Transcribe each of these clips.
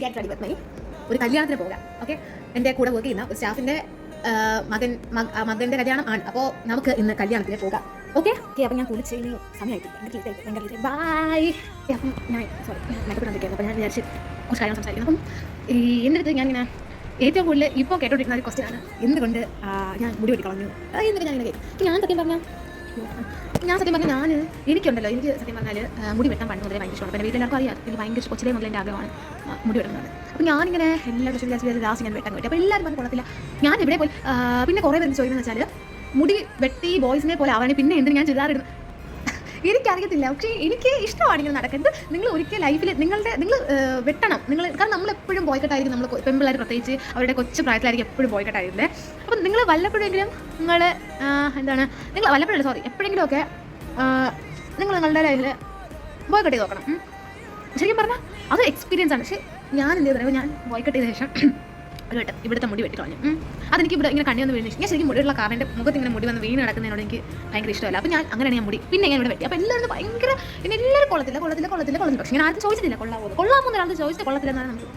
Get ready with me. ഒരു കല്യാണത്തിന് പോകാം. ഓക്കെ, എൻ്റെ കൂടെ വർക്ക് ചെയ്യുന്ന ഒരു സ്റ്റാഫിൻ്റെ മകൻ്റെ കല്യാണം ആണ്. അപ്പോൾ നമുക്ക് ഇന്ന് കല്യാണത്തിന് പോകാം. Okay okay. അപ്പം ഞാൻ കുളിച്ച് ഇനി സമയമായിട്ട് ഭയങ്കര ബൈ. അപ്പം ഞാൻ മേക്കപ്പ് കണ്ടിരിക്കുന്നു. അപ്പോൾ ഞാൻ വിചാരിച്ച് കുറച്ച് കാര്യങ്ങൾ സംസാരിക്കുന്നു. അപ്പം എൻ്റെ അടുത്ത് ഞാനിങ്ങനെ ഏറ്റവും കൂടുതൽ ഇപ്പോൾ കേട്ടോണ്ടിരിക്കുന്ന ഒരു ക്വസ്റ്റ്യൻ ആണ്, എന്തുകൊണ്ട് ഞാൻ മുടി വെട്ടി കളഞ്ഞു. എന്നിട്ട് ഞാൻ ഇങ്ങനെ ഞാൻ സത്യം പറഞ്ഞാൽ എനിക്കുണ്ടല്ലോ, എനിക്ക് സത്യം പറഞ്ഞാൽ മുടി വെട്ടാൻ പണ്ട് മുതലേ ഭയങ്കര ഇഷ്ടമാണ്. പിന്നെ വീട്ടിലെല്ലാവർക്കും അറിയാം, എനിക്ക് ഭയങ്കര കൊച്ചിലേ മുതലേ എൻ്റെ ആഗ്രഹമാണ് മുടി വെട്ടുന്നത്. അപ്പോൾ ഞാനിങ്ങനെ എല്ലാ വിചാരിച്ച് ലാസ്റ്റ് ഞാൻ വെട്ടാൻ പറ്റും. അപ്പോൾ എല്ലാവരും പറഞ്ഞ് കൊള്ളത്തില്ല, ഞാൻ ഇവിടെ പോയി. പിന്നെ കുറേ പേര് ചോദിക്കുന്നത് വെച്ചാൽ മുടി വെട്ടി ബോയ്സിനെ പോലെ ആവാണെങ്കിൽ പിന്നെ എന്തിന് ഞാൻ ചുരിദാറിടുന്നു. എനിക്കറിയത്തില്ല, പക്ഷേ എനിക്ക് ഇഷ്ടമാണ് ഇങ്ങനെ നടക്കുന്നത്. നിങ്ങൾ ഒരിക്കൽ ലൈഫിൽ നിങ്ങൾ വെട്ടണം. കാരണം നമ്മളെപ്പോഴും ബോയ്ക്കട്ടായിരിക്കും. നമ്മൾ പെൺപിള്ളേർ പ്രത്യേകിച്ച് അവരുടെ കൊച്ചു പ്രായത്തിലായിരിക്കും എപ്പോഴും ബോയ്ക്കട്ടായിരുന്നത്. അപ്പം നിങ്ങൾ വല്ലപ്പോഴെങ്കിലും നിങ്ങൾ വല്ലപ്പോഴല്ല എപ്പോഴെങ്കിലുമൊക്കെ നിങ്ങൾ നിങ്ങളുടെ ലൈഫിൽ ബോയ്ക്കട്ട് ചെയ്ത് നോക്കണം. ശരിക്കും പറഞ്ഞാൽ അത് എക്സ്പീരിയൻസ് ആണ്. പക്ഷേ ഞാൻ എന്ത് ചെയ്തു, ഞാൻ ബോയ്ക്കട്ട് ചെയ്ത ശേഷം ഒരു വട്ടം ഇവിടുത്തെ മുടി വെട്ടി കളഞ്ഞു. അതെനിക്ക് ഇവിടെ ഇങ്ങനെ കണ്ണി വന്ന് വീഴുന്ന ഇഷ്ടം. ഞാൻ ശരിക്കും മുടിയുള്ള കാരണം എൻ്റെ മുഖത്ത് ഇങ്ങനെ മുടി വന്ന് വീണ് കിടക്കുന്നതിനോട് എനിക്ക് ഭയങ്കര ഇഷ്ടമല്ല. അപ്പോൾ ഞാൻ അങ്ങനെയാണ് ഞാൻ മുടി പിന്നെ ഞാൻ ഇവിടെ വെട്ടി. അപ്പോൾ എല്ലാവരും ഭയങ്കര പിന്നെ എല്ലാവരും കൊള്ളത്തില്ല. പക്ഷേ ഞാൻ ആർക്കും ചോദിച്ചിട്ടില്ല കൊള്ളാമോ ഒരാൾക്ക് ചോദിച്ചിട്ട് കൊള്ളത്തില്ല എന്നാണ് നമുക്ക്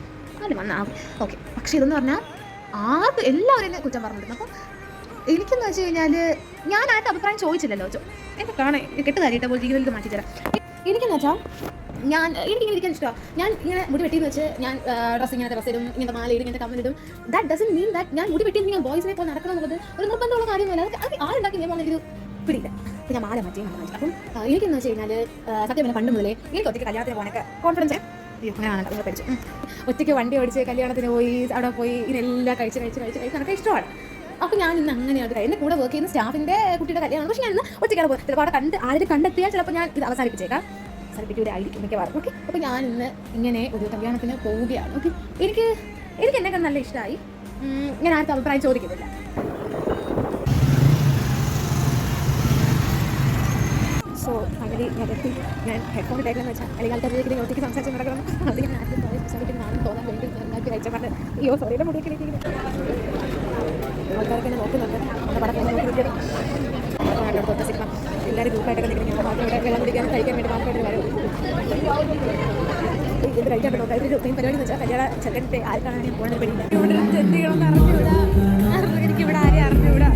അല്ല വന്നാൽ ഓക്കെ. പക്ഷേ ഇതെന്ന് പറഞ്ഞാൽ ആർക്കും എല്ലാവരും എന്നെ കുറ്റം പറഞ്ഞിരുന്നു. അപ്പോൾ എനിക്കെന്ന് വെച്ച് കഴിഞ്ഞാൽ ഞാനായിട്ട് അഭിപ്രായം ചോദിച്ചില്ലല്ലോ. എന്നെ കാണാൻ കെട്ടുകാരിയിട്ട് പോലെ ജീവിതത്തിൽ മാറ്റിത്തരാം. എനിക്കെന്ന് വെച്ചാൽ എനിക്കിങ്ങനെ ഇരിക്കാൻ ഇഷ്ടമാണ്. ഞാൻ ഇങ്ങനെ മുടി വെട്ടിയെന്ന് വെച്ച് ഞാൻ ഇങ്ങനത്തെ ഡ്രസ്സ് ഇടും, ഇങ്ങനത്തെ മാല ഇടും, ഇങ്ങനത്തെ കമ്മലിടും. ദാറ്റ് ഡസൻ മീൻ ദാറ്റ് ഞാൻ മുടി വെട്ടിയെന്ന് ഞാൻ ബോയ്സിനെ പോലെ നടക്കണം എന്നുള്ളത് ഒരു നിർബന്ധമുള്ള കാര്യമല്ല. അത് ആരുണ്ടാക്കി നിയമം എനിക്ക് പിടിയില്ല. അപ്പോൾ ഞാൻ മാല മാറ്റി. അപ്പം എനിക്കെന്ന് വെച്ച് കഴിഞ്ഞാൽ സത്യം പറഞ്ഞാൽ പണ്ട് മുതലേ എനിക്ക് ഒറ്റയ്ക്ക് കല്യാണത്തിന് പോകാനൊക്കെ കോൺഫിഡൻസ് അങ്ങനെയാണ് പഠിച്ചു. ഒറ്റയ്ക്ക് വണ്ടി ഓടിച്ച് കല്യാണത്തിന് പോയി അവിടെ പോയി ഇതിനെല്ലാം കഴിച്ച് നടക്കാൻ ഇഷ്ടമാണ്. അപ്പോൾ ഞാൻ ഇന്ന് അങ്ങനെയാണ് എൻ്റെ കൂടെ വർക്ക് ചെയ്യുന്ന സ്റ്റാഫിൻ്റെ കുട്ടിയുടെ കല്യാണം. പക്ഷേ ഞാൻ ഇന്ന് ഒറ്റയ്ക്കാണ് പോകുന്നത്. ചിലപ്പോൾ അവിടെ ആരും കണ്ടെത്തിയാൽ ചിലപ്പോൾ ഞാൻ ഇത് അവസാനിപ്പിച്ചേക്കാം. സർട്ടിഫിക്കറ്റ് മിക്കവാറും. ഓക്കെ, അപ്പോൾ ഞാൻ ഇന്ന് ഇങ്ങനെ ഒരു കല്യാണത്തിന് പോവുകയാണ്. ഓക്കെ, എനിക്ക് എന്നെ നല്ല ഇഷ്ടമായി. ഞാൻ ആർക്കും അഭിപ്രായം ചോദിക്കുന്നില്ല. സോ ഫൈനലി ഞാൻ ഹെഡ്ഫോൺ ഇട്ടേക്കെന്ന് വെച്ചാൽ അല്ലെങ്കിൽ ആൾക്കാർ ഒറ്റയ്ക്ക് സംസാരിച്ച് നടക്കണം. അത് ഞാൻ ആദ്യം ശ്രമിക്കുന്നതാണെന്ന് തോന്നാൻ വേണ്ടി ഞാൻ കഴിച്ചപ്പാട് അയ്യോ സോറിയുടെ മുടിയൊക്കെ ഇരിക്കുന്നത് ആൾക്കാരൊക്കെ എന്നെ നോക്കുന്നുണ്ട്. നമ്മുടെ പടം നോക്കിയിരിക്കണം. സിനിമ എല്ലാവരും ഗ്രൂപ്പായിട്ടൊക്കെ നിൽക്കുന്നത് ഞാൻ മാത്രം ഇവിടെ വെള്ളം കുടിക്കാൻ കഴിക്കാൻ വേണ്ടി മാത്രമായിട്ട് വരും. ഇത് കഴിക്കാൻ പറ്റുമോ? കഴിഞ്ഞൊരു മെയിൻ പരിപാടി എന്ന് വെച്ചാൽ കല്യാണ ചെക്കൻ്റെ ആർക്കാണ് ഞാൻ പോകുന്നത് പെണ്ണില്ല. ഇവിടെ എന്ത് ചെയ്യണമെന്ന് അറിഞ്ഞുകൂടാ. എനിക്കിവിടെ ആരെയും അറിഞ്ഞുകൂടാ.